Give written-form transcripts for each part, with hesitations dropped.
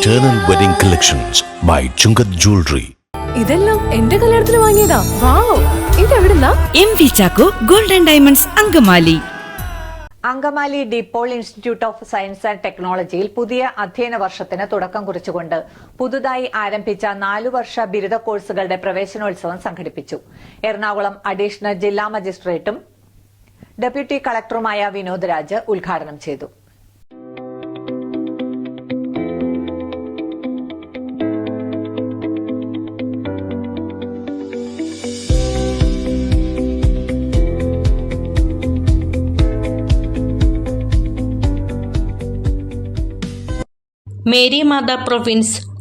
Eternal Wedding Collections by Chungat Jewelry. ഇതെല്ലാം എന്റെ കല്യാണത്തിന് വാങ്ങിയതാ. വാവ്, ഇതെവിടുന്നാ? MV Chaco Gold and Diamonds Angamaly. Angamaly De Paul institute of science and ടെക്നോളജിയിൽ പുതിയ അധ്യയന വർഷത്തിന് തുടക്കം കുറിച്ചുകൊണ്ട് പുതുതായി ആരംഭിച്ച 4 വർഷ ബിരുദ കോഴ്സുകളുടെ പ്രവേശനോത്സവം സംഘടിപ്പിച്ചു. എറണാകുളം അഡീഷണൽ ജില്ലാ മജിസ്ട്രേറ്റും ഡെപ്യൂട്ടി കളക്ടറുമായ വിനോദ് രാജ് ഉദ്ഘാടനം ചെയ്തു. Mary Matha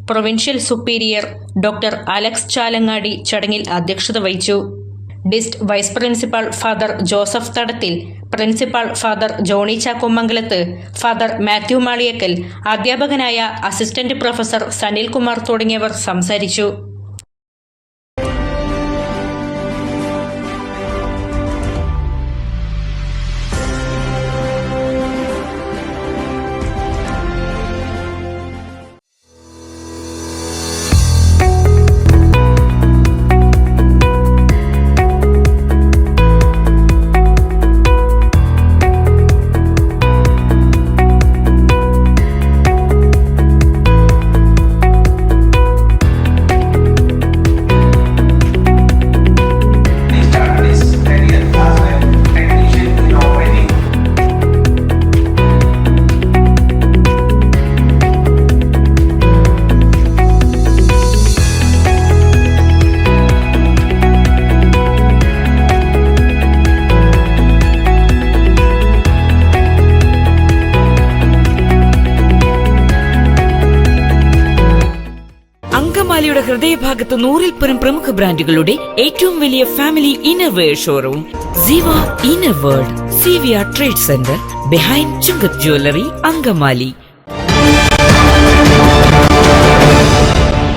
provincial superior doctor Alex Chalangadi ചടങ്ങിൽ അധ്യക്ഷത വഹിച്ചു. DIST vice principal father Joseph Thadathil, principal father Johnny Chakkumangalath, father Mathew Maliyakkal, അധ്യാപകനായ അസിസ്റ്റന്റ് പ്രൊഫസർ സനിൽകുമാർ തുടങ്ങിയവർ സംസാരിച്ചു. അങ്കമാലിയുടെ ഹൃദയഭാഗത്ത് 100-ൽ-പരം പ്രമുഖ ബ്രാൻഡുകളുടെ ഏറ്റവും വലിയ family innerwear showroom Siva inner world, Siviya trade centre, behind Chungath jewellery, Angamaly.